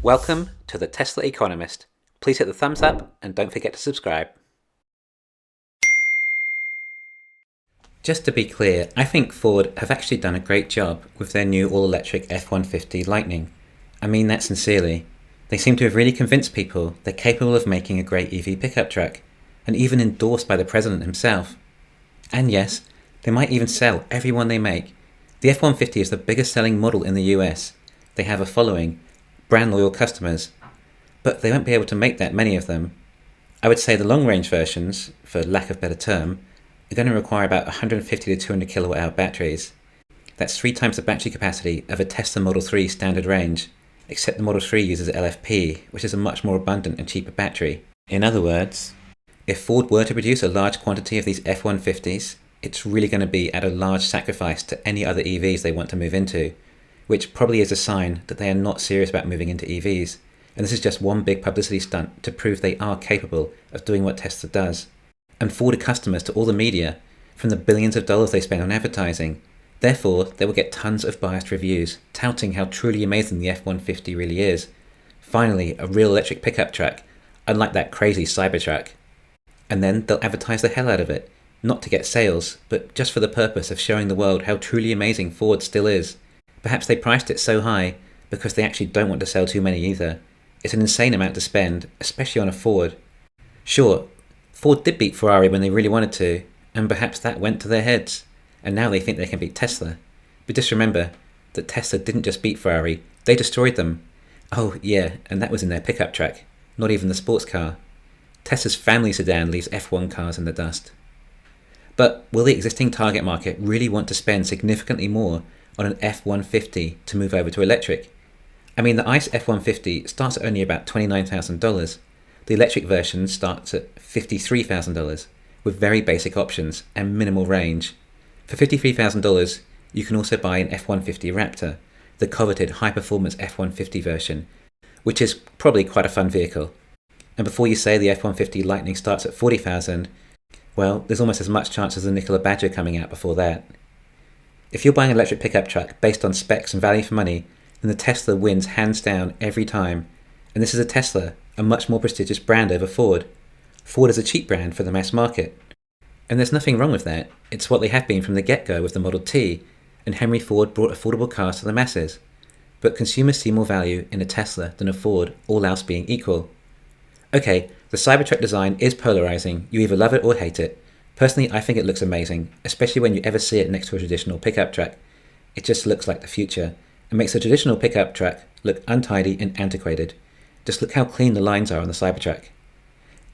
Welcome to the Tesla Economist. Please hit the thumbs up and don't forget to subscribe. Just to be clear, I think Ford have actually done a great job with their new all-electric F-150 Lightning. I mean that sincerely. They seem to have really convinced people they're capable of making a great EV pickup truck, and even endorsed by the president himself. And yes, they might even sell every one they make. The F-150 is the biggest selling model in the US. They have a following, brand loyal customers, but they won't be able to make that many of them. I would say the long range versions, for lack of a better term, are going to require about 150 to 200 kilowatt hour batteries. That's 3 times the battery capacity of a Tesla Model 3 standard range, except the Model 3 uses LFP, which is a much more abundant and cheaper battery. In other words, if Ford were to produce a large quantity of these F-150s, it's really going to be at a large sacrifice to any other EVs they want to move into, which probably is a sign that they are not serious about moving into EVs, and this is just one big publicity stunt to prove they are capable of doing what Tesla does. And Ford are customers to all the media, from the billions of dollars they spend on advertising. Therefore, they will get tons of biased reviews, touting how truly amazing the F-150 really is. Finally, a real electric pickup truck, unlike that crazy Cybertruck. And then they'll advertise the hell out of it, not to get sales, but just for the purpose of showing the world how truly amazing Ford still is. Perhaps they priced it so high because they actually don't want to sell too many either. It's an insane amount to spend, especially on a Ford. Sure, Ford did beat Ferrari when they really wanted to, and perhaps that went to their heads, and now they think they can beat Tesla. But just remember that Tesla didn't just beat Ferrari, they destroyed them. Oh yeah, and that was in their pickup truck, not even the sports car. Tesla's family sedan leaves F1 cars in the dust. But will the existing target market really want to spend significantly more on an F-150 to move over to electric? I mean, the ICE F-150 starts at only about $29,000. The electric version starts at $53,000, with very basic options and minimal range. For $53,000, you can also buy an F-150 Raptor, the coveted high-performance F-150 version, which is probably quite a fun vehicle. And before you say the F-150 Lightning starts at $40,000, well, there's almost as much chance as the Nikola Badger coming out before that. If you're buying an electric pickup truck based on specs and value for money, then the Tesla wins hands down every time. And this is a Tesla, a much more prestigious brand over Ford. Ford is a cheap brand for the mass market. And there's nothing wrong with that. It's what they have been from the get-go with the Model T, and Henry Ford brought affordable cars to the masses. But consumers see more value in a Tesla than a Ford, all else being equal. Okay, the Cybertruck design is polarizing. You either love it or hate it. Personally, I think it looks amazing, especially when you ever see it next to a traditional pickup truck. It just looks like the future, and makes a traditional pickup truck look untidy and antiquated. Just look how clean the lines are on the Cybertruck.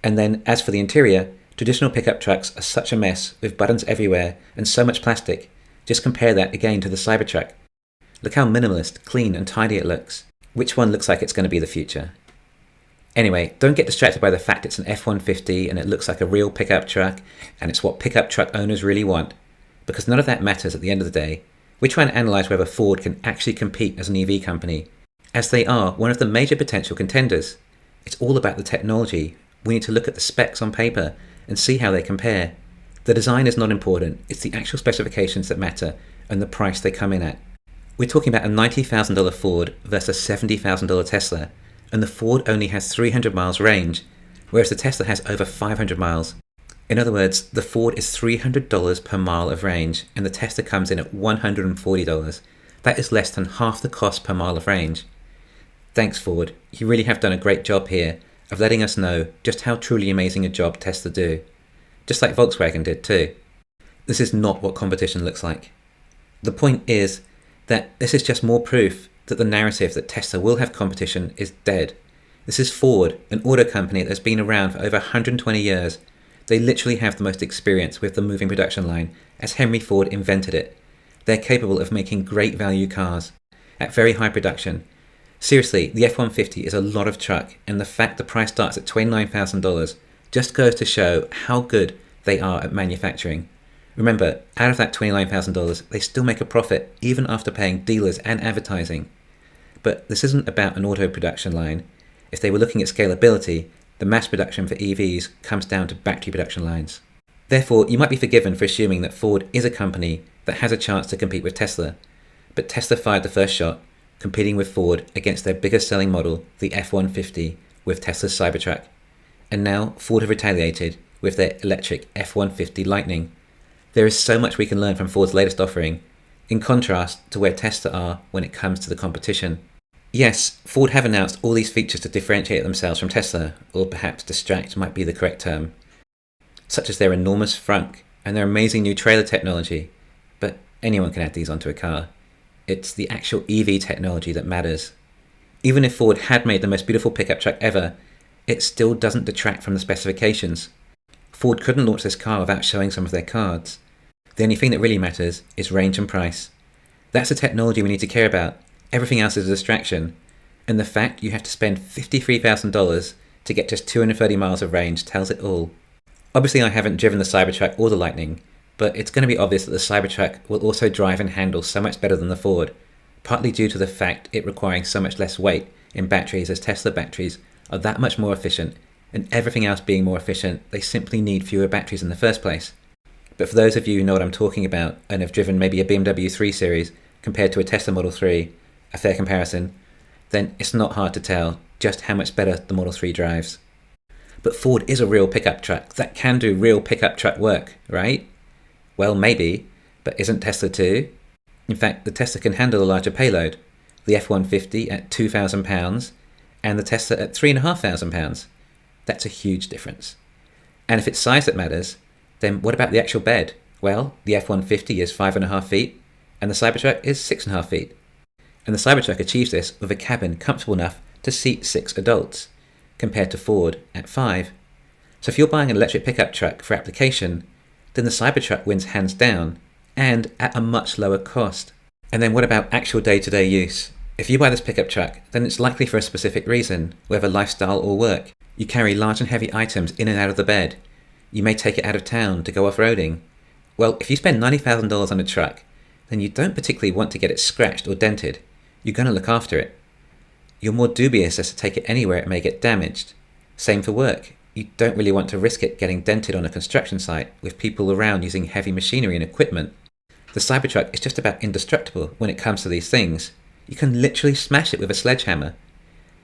And then, as for the interior, traditional pickup trucks are such a mess with buttons everywhere and so much plastic. Just compare that again to the Cybertruck. Look how minimalist, clean and tidy it looks. Which one looks like it's going to be the future? Anyway, don't get distracted by the fact it's an F-150 and it looks like a real pickup truck and it's what pickup truck owners really want, because none of that matters at the end of the day. We're trying to analyse whether Ford can actually compete as an EV company, as they are one of the major potential contenders. It's all about the technology. We need to look at the specs on paper and see how they compare. The design is not important, it's the actual specifications that matter and the price they come in at. We're talking about a $90,000 Ford versus a $70,000 Tesla, and the Ford only has 300 miles range, whereas the Tesla has over 500 miles. In other words, the Ford is $300 per mile of range, and the Tesla comes in at $140. That is less than half the cost per mile of range. Thanks, Ford. You really have done a great job here of letting us know just how truly amazing a job Tesla do. Just like Volkswagen did too. This is not what competition looks like. The point is that this is just more proof that the narrative that Tesla will have competition is dead. This is Ford, an auto company that's been around for over 120 years. They literally have the most experience with the moving production line, as Henry Ford invented it. They're capable of making great value cars at very high production. Seriously, the F-150 is a lot of truck, and the fact the price starts at $29,000 just goes to show how good they are at manufacturing. Remember, out of that $29,000, they still make a profit even after paying dealers and advertising. But this isn't about an auto production line. If they were looking at scalability, the mass production for EVs comes down to battery production lines. Therefore, you might be forgiven for assuming that Ford is a company that has a chance to compete with Tesla. But Tesla fired the first shot. competing with Ford against their biggest selling model, the F-150, with Tesla's Cybertruck. And now Ford have retaliated with their electric F-150 Lightning. There is so much we can learn from Ford's latest offering, in contrast to where Tesla are when it comes to the competition. Yes, Ford have announced all these features to differentiate themselves from Tesla, or perhaps distract might be the correct term, such as their enormous frunk and their amazing new trailer technology. But anyone can add these onto a car. It's the actual EV technology that matters. Even if Ford had made the most beautiful pickup truck ever, it still doesn't detract from the specifications. Ford couldn't launch this car without showing some of their cards. The only thing that really matters is range and price. That's the technology we need to care about. Everything else is a distraction. And the fact you have to spend $53,000 to get just 230 miles of range tells it all. Obviously I haven't driven the Cybertruck or the Lightning, but it's going to be obvious that the Cybertruck will also drive and handle so much better than the Ford, partly due to the fact it requiring so much less weight in batteries, as Tesla batteries are that much more efficient, and everything else being more efficient, they simply need fewer batteries in the first place. But for those of you who know what I'm talking about and have driven maybe a BMW 3 Series compared to a Tesla Model 3, a fair comparison, then it's not hard to tell just how much better the Model 3 drives. But Ford is a real pickup truck that can do real pickup truck work, right? Well, maybe, but isn't Tesla too? In fact, the Tesla can handle a larger payload, the F-150 at 2,000 pounds and the Tesla at 3,500 pounds. That's a huge difference. And if it's size that matters, then what about the actual bed? Well, the F-150 is 5.5 feet and the Cybertruck is 6.5 feet. And the Cybertruck achieves this with a cabin comfortable enough to seat 6 adults, compared to Ford at 5. So if you're buying an electric pickup truck for application, then the Cybertruck wins hands down, and at a much lower cost. And then what about actual day-to-day use? If you buy this pickup truck, then it's likely for a specific reason, whether lifestyle or work. You carry large and heavy items in and out of the bed. You may take it out of town to go off-roading. Well, if you spend $90,000 on a truck, then you don't particularly want to get it scratched or dented. You're going to look after it. You're more dubious as to take it anywhere it may get damaged. Same for work. You don't really want to risk it getting dented on a construction site with people around using heavy machinery and equipment. The Cybertruck is just about indestructible when it comes to these things. You can literally smash it with a sledgehammer.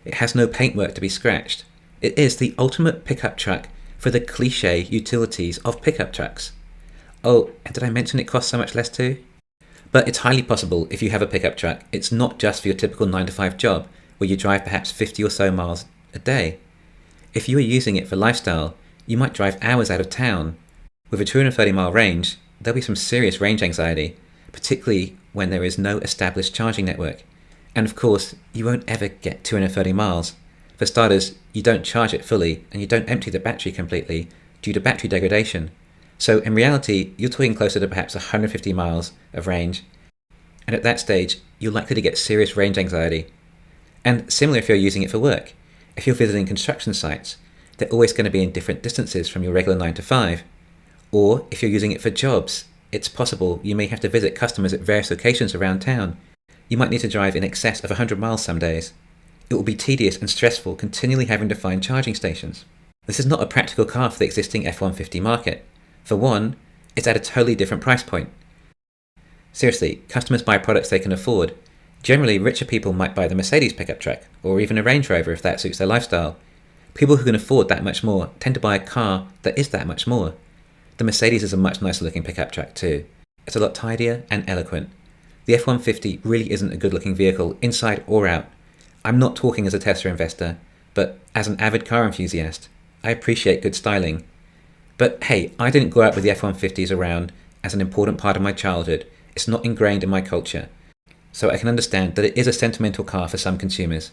It has no paintwork to be scratched. It is the ultimate pickup truck for the cliché utilities of pickup trucks. Oh, and did I mention it costs so much less too? But it's highly possible if you have a pickup truck, it's not just for your typical 9-to-5 job where you drive perhaps 50 or so miles a day. If you are using it for lifestyle, you might drive hours out of town. With a 230-mile range, there'll be some serious range anxiety, particularly when there is no established charging network. And of course, you won't ever get 230 miles. For starters, you don't charge it fully and you don't empty the battery completely due to battery degradation. So in reality, you're talking closer to perhaps 150 miles of range. And at that stage, you're likely to get serious range anxiety. And similar if you're using it for work. If you're visiting construction sites, they're always going to be in different distances from your regular 9-to-5. Or if you're using it for jobs, it's possible you may have to visit customers at various locations around town. You might need to drive in excess of 100 miles some days. It will be tedious and stressful continually having to find charging stations. This is not a practical car for the existing F-150 market. For one, it's at a totally different price point. Seriously, customers buy products they can afford. Generally, richer people might buy the Mercedes pickup truck, or even a Range Rover if that suits their lifestyle. People who can afford that much more tend to buy a car that is that much more. The Mercedes is a much nicer looking pickup truck too. It's a lot tidier and eloquent. The F-150 really isn't a good looking vehicle, inside or out. I'm not talking as a Tesla investor, but as an avid car enthusiast. I appreciate good styling. But hey, I didn't grow up with the F-150s around as an important part of my childhood. It's not ingrained in my culture. So I can understand that it is a sentimental car for some consumers.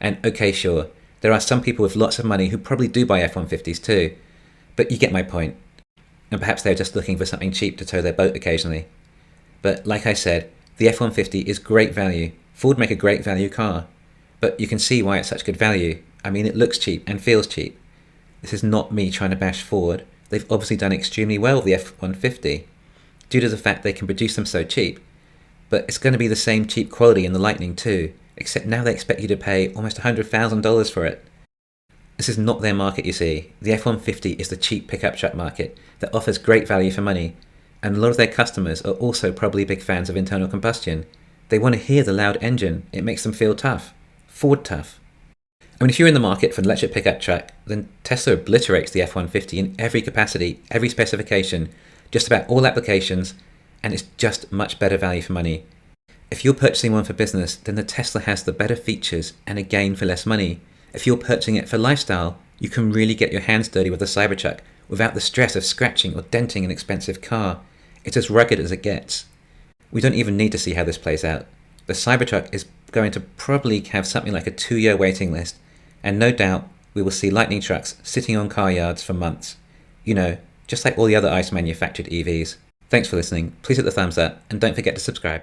And okay, sure, there are some people with lots of money who probably do buy F-150s too. But you get my point. And perhaps they're just looking for something cheap to tow their boat occasionally. But like I said, the F-150 is great value. Ford make a great value car. But you can see why it's such good value. I mean, it looks cheap and feels cheap. This is not me trying to bash Ford. They've obviously done extremely well with the F-150, due to the fact they can produce them so cheap. But it's going to be the same cheap quality in the Lightning too, except now they expect you to pay almost $100,000 for it. This is not their market, you see. The F-150 is the cheap pickup truck market that offers great value for money, and a lot of their customers are also probably big fans of internal combustion. They want to hear the loud engine. It makes them feel tough. Ford tough. I mean, if you're in the market for an electric pickup truck, then Tesla obliterates the F-150 in every capacity, every specification, just about all applications, and it's just much better value for money. If you're purchasing one for business, then the Tesla has the better features and again for less money. If you're purchasing it for lifestyle, you can really get your hands dirty with the Cybertruck without the stress of scratching or denting an expensive car. It's as rugged as it gets. We don't even need to see how this plays out. The Cybertruck is going to probably have something like a 2-year waiting list, and no doubt we will see Lightning trucks sitting on car yards for months. You know, just like all the other ICE manufactured EVs. Thanks for listening. Please hit the thumbs up and don't forget to subscribe.